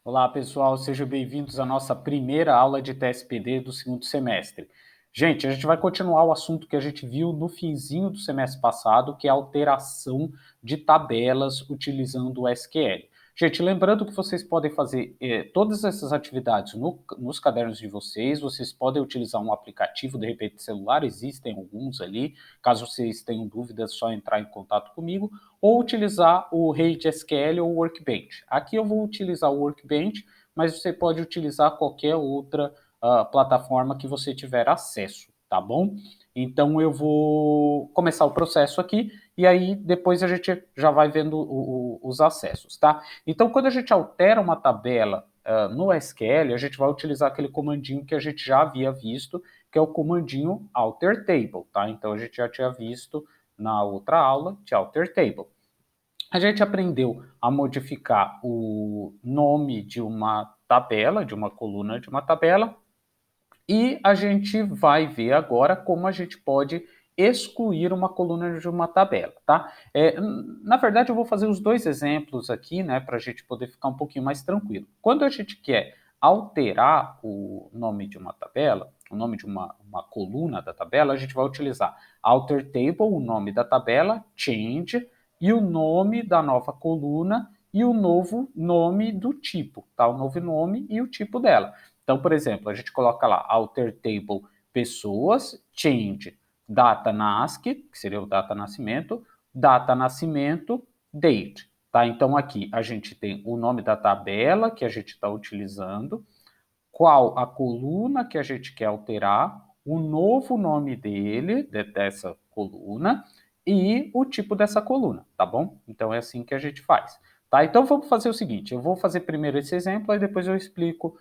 Olá, pessoal, sejam bem-vindos à nossa primeira aula de TSPD do segundo semestre. Gente, a gente vai continuar o assunto que a gente viu no finzinho do semestre passado, que é a alteração de tabelas utilizando o SQL. Gente, lembrando que vocês podem fazer todas essas atividades nos cadernos de vocês podem utilizar um aplicativo, de repente celular, existem alguns ali. Caso vocês tenham dúvidas, é só entrar em contato comigo, ou utilizar o RageSQL ou o Workbench. Aqui eu vou utilizar o Workbench, mas você pode utilizar qualquer outra plataforma que você tiver acesso, tá bom? Então eu vou começar o processo aqui e aí depois a gente já vai vendo os acessos, tá? Então quando a gente altera uma tabela no SQL, a gente vai utilizar aquele comandinho que a gente já havia visto, que é o comandinho alter table, tá? Então a gente já tinha visto na outra aula de alter table. A gente aprendeu a modificar o nome de uma tabela, de uma coluna de uma tabela, e a gente vai ver agora como a gente pode excluir uma coluna de uma tabela, tá? Na verdade, eu vou fazer os dois exemplos aqui, né, para a gente poder ficar um pouquinho mais tranquilo. Quando a gente quer alterar o nome de uma tabela, o nome de uma coluna da tabela, a gente vai utilizar alter table, o nome da tabela, change, e o nome da nova coluna e o novo nome do tipo, tá? O novo nome e o tipo dela. Então, por exemplo, a gente coloca lá alter table pessoas, change data nasc, que seria o data nascimento, date. Tá? Então aqui a gente tem o nome da tabela que a gente está utilizando, qual a coluna que a gente quer alterar, o novo nome dessa coluna, e o tipo dessa coluna, tá bom? Então é assim que a gente faz. Tá? Então vamos fazer o seguinte, eu vou fazer primeiro esse exemplo, aí depois eu explico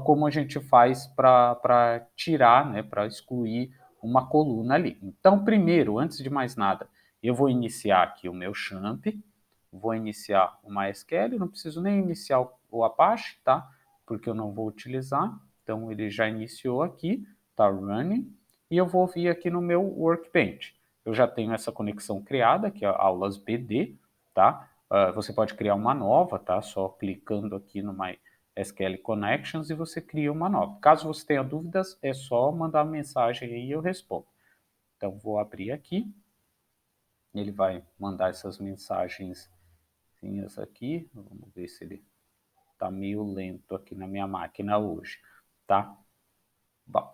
como a gente faz para tirar, né, para excluir uma coluna ali. Então primeiro, antes de mais nada, eu vou iniciar aqui o meu champ, vou iniciar o MySQL, não preciso nem iniciar o Apache, tá? Porque eu não vou utilizar. Então ele já iniciou aqui, tá running, e eu vou vir aqui no meu Workbench. Eu já tenho essa conexão criada, que é aulas BD, tá? Você pode criar uma nova, tá? Só clicando aqui no MySQL Connections e você cria uma nova. Caso você tenha dúvidas, é só mandar mensagem aí e eu respondo. Então vou abrir aqui, ele vai mandar essas mensagens aqui, vamos ver se ele está meio lento aqui na minha máquina hoje, tá? Bom,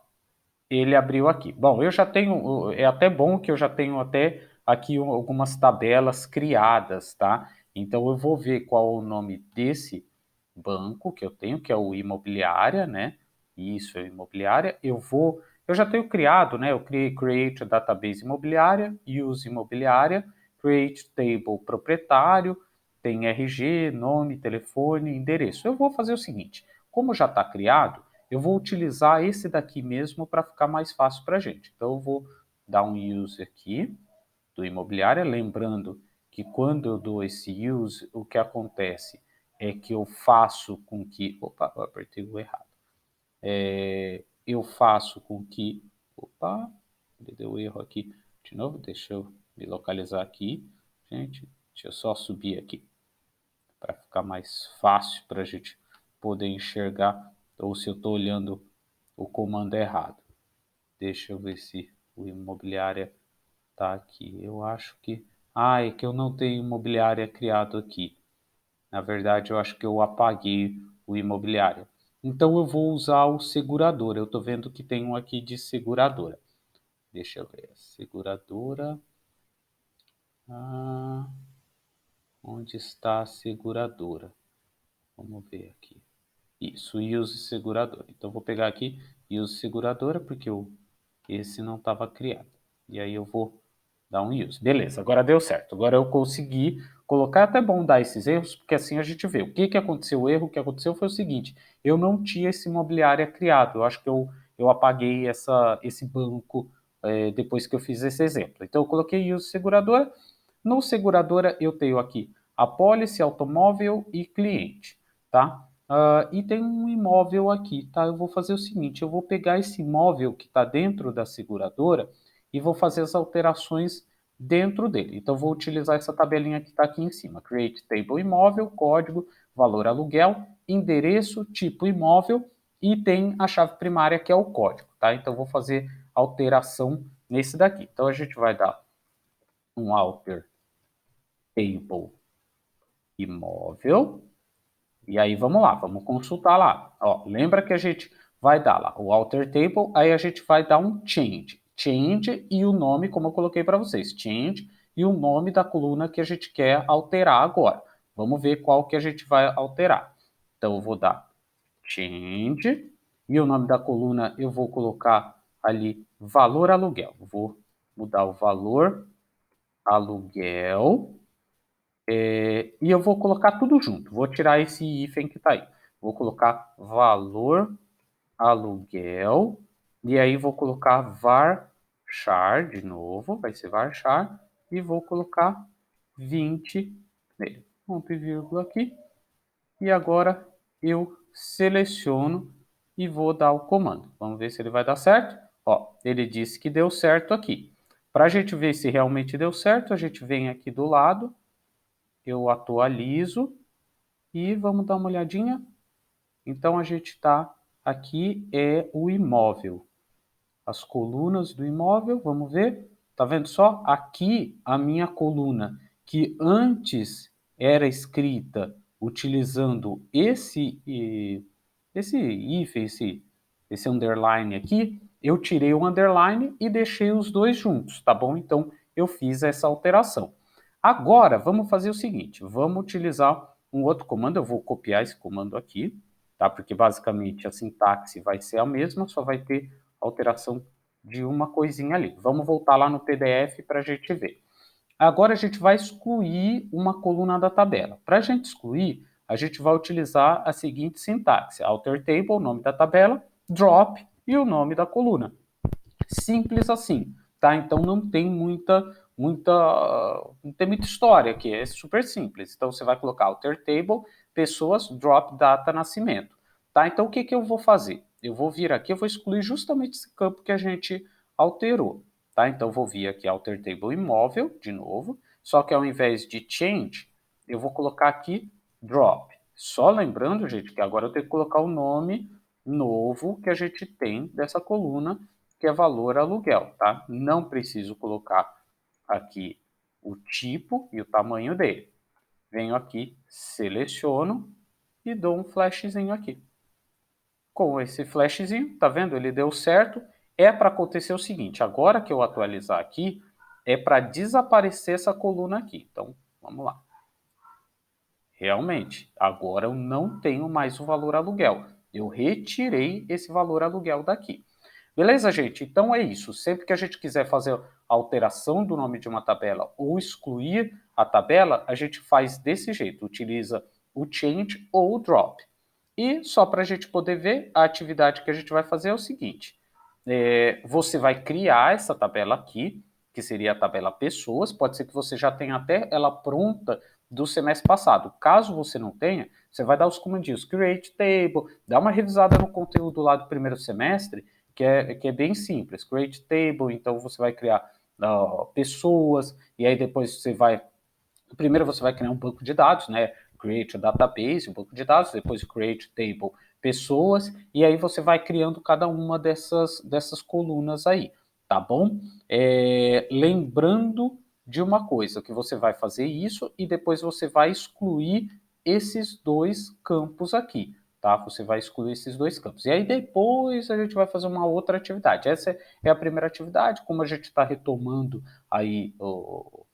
ele abriu aqui. Bom, eu já tenho, é até bom que eu já tenho até aqui algumas tabelas criadas, tá? Então eu vou ver qual é o nome desse banco que eu tenho, que é o Imobiliária, né? Isso, é Imobiliária. Eu já tenho criado, né? Eu criei Create a Database Imobiliária, Use Imobiliária, Create Table Proprietário, tem RG, nome, telefone, endereço. Eu vou fazer o seguinte, como já está criado, eu vou utilizar esse daqui mesmo para ficar mais fácil para a gente. Então eu vou dar um use aqui do Imobiliária, lembrando que quando eu dou esse use, o que acontece é que eu faço com que... Opa, eu apertei o errado. Eu faço com que... Opa, ele deu erro aqui. De novo, deixa eu me localizar aqui. Gente, deixa eu só subir aqui para ficar mais fácil para a gente poder enxergar ou se eu estou olhando o comando errado. Deixa eu ver se o imobiliária está aqui. Eu acho que... Ah, é que eu não tenho imobiliária criado aqui. Na verdade, eu acho que eu apaguei o imobiliária. Então eu vou usar o seguradora. Eu estou vendo que tem um aqui de seguradora. Deixa eu ver. Seguradora. Ah, onde está a seguradora? Vamos ver aqui. Isso, use seguradora. Então, vou pegar aqui use seguradora, porque esse não estava criado. E aí eu vou dar um use. Beleza, agora deu certo. Agora eu consegui colocar, é até bom dar esses erros, porque assim a gente vê. O que aconteceu? O erro que aconteceu foi o seguinte, eu não tinha esse imobiliária criado. Eu acho que eu apaguei esse banco depois que eu fiz esse exemplo. Então, eu coloquei use seguradora. No seguradora, eu tenho aqui apólice, automóvel e cliente, tá? E tem um imóvel aqui, tá? Eu vou fazer o seguinte, eu vou pegar esse imóvel que está dentro da seguradora e vou fazer as alterações dentro dele. Então, vou utilizar essa tabelinha que está aqui em cima. Create Table Imóvel, código, valor aluguel, endereço, tipo imóvel e tem a chave primária que é o código, tá? Então, vou fazer alteração nesse daqui. Então, a gente vai dar um alter table imóvel. E aí, vamos lá, vamos consultar lá. Ó, lembra que a gente vai dar lá o alter table, aí a gente vai dar um change. Change e o nome, como eu coloquei para vocês. Change e o nome da coluna que a gente quer alterar agora. Vamos ver qual que a gente vai alterar. Então, eu vou dar change e o nome da coluna eu vou colocar ali valor aluguel. Vou mudar o valor aluguel. E eu vou colocar tudo junto. Vou tirar esse hífen que está aí. Vou colocar valor aluguel. E aí vou colocar varchar de novo. Vai ser varchar. E vou colocar 20 nele. Ponto e vírgula aqui. E agora eu seleciono e vou dar o comando. Vamos ver se ele vai dar certo. Ó, ele disse que deu certo aqui. Para a gente ver se realmente deu certo, a gente vem aqui do lado, eu atualizo e vamos dar uma olhadinha. Então, a gente está aqui, é o imóvel. As colunas do imóvel, vamos ver. Tá vendo só? Aqui, a minha coluna, que antes era escrita utilizando esse hífen, esse underline aqui, eu tirei o underline e deixei os dois juntos, tá bom? Então, eu fiz essa alteração. Agora, vamos fazer o seguinte, vamos utilizar um outro comando, eu vou copiar esse comando aqui, tá? Porque basicamente a sintaxe vai ser a mesma, só vai ter alteração de uma coisinha ali. Vamos voltar lá no PDF para a gente ver. Agora a gente vai excluir uma coluna da tabela. Para a gente excluir, a gente vai utilizar a seguinte sintaxe: alter table, nome da tabela, drop e o nome da coluna. Simples assim, tá? Então não tem não tem muita história aqui, é super simples. Então você vai colocar alter table, pessoas, drop data nascimento, tá? Então o que que eu vou fazer? Eu vou vir aqui, eu vou excluir justamente esse campo que a gente alterou, tá? Então eu vou vir aqui alter table imóvel de novo, só que ao invés de change, eu vou colocar aqui drop. Só lembrando, gente, que agora eu tenho que colocar o nome novo que a gente tem dessa coluna, que é valor aluguel, tá? Não preciso colocar aqui o tipo e o tamanho dele. Venho aqui, seleciono e dou um flashzinho aqui. Com esse flashzinho, tá vendo? Ele deu certo. É para acontecer o seguinte, agora que eu atualizar aqui, é para desaparecer essa coluna aqui. Então, vamos lá. Realmente, agora eu não tenho mais o valor aluguel. Eu retirei esse valor aluguel daqui. Beleza, gente? Então é isso. Sempre que a gente quiser fazer a alteração do nome de uma tabela ou excluir a tabela, a gente faz desse jeito, utiliza o change ou o drop. E só para a gente poder ver, a atividade que a gente vai fazer é o seguinte. Você vai criar essa tabela aqui, que seria a tabela pessoas, pode ser que você já tenha até ela pronta do semestre passado. Caso você não tenha, você vai dar os comandinhos create table, dá uma revisada no conteúdo lá do primeiro semestre, que é bem simples. Create table, então você vai criar pessoas, e aí depois você vai... Primeiro você vai criar um banco de dados, né? Create a database, um banco de dados, depois create table pessoas, e aí você vai criando cada uma dessas colunas aí, tá bom? Lembrando de uma coisa, que você vai fazer isso e depois você vai excluir esses dois campos aqui, tá? Você vai excluir esses dois campos. E aí depois a gente vai fazer uma outra atividade. Essa é a primeira atividade, como a gente está retomando aí o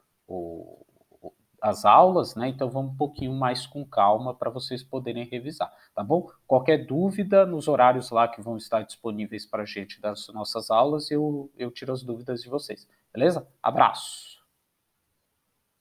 as aulas, né? Então vamos um pouquinho mais com calma para vocês poderem revisar, tá bom? Qualquer dúvida nos horários lá que vão estar disponíveis para a gente das nossas aulas, eu tiro as dúvidas de vocês, beleza? Abraço!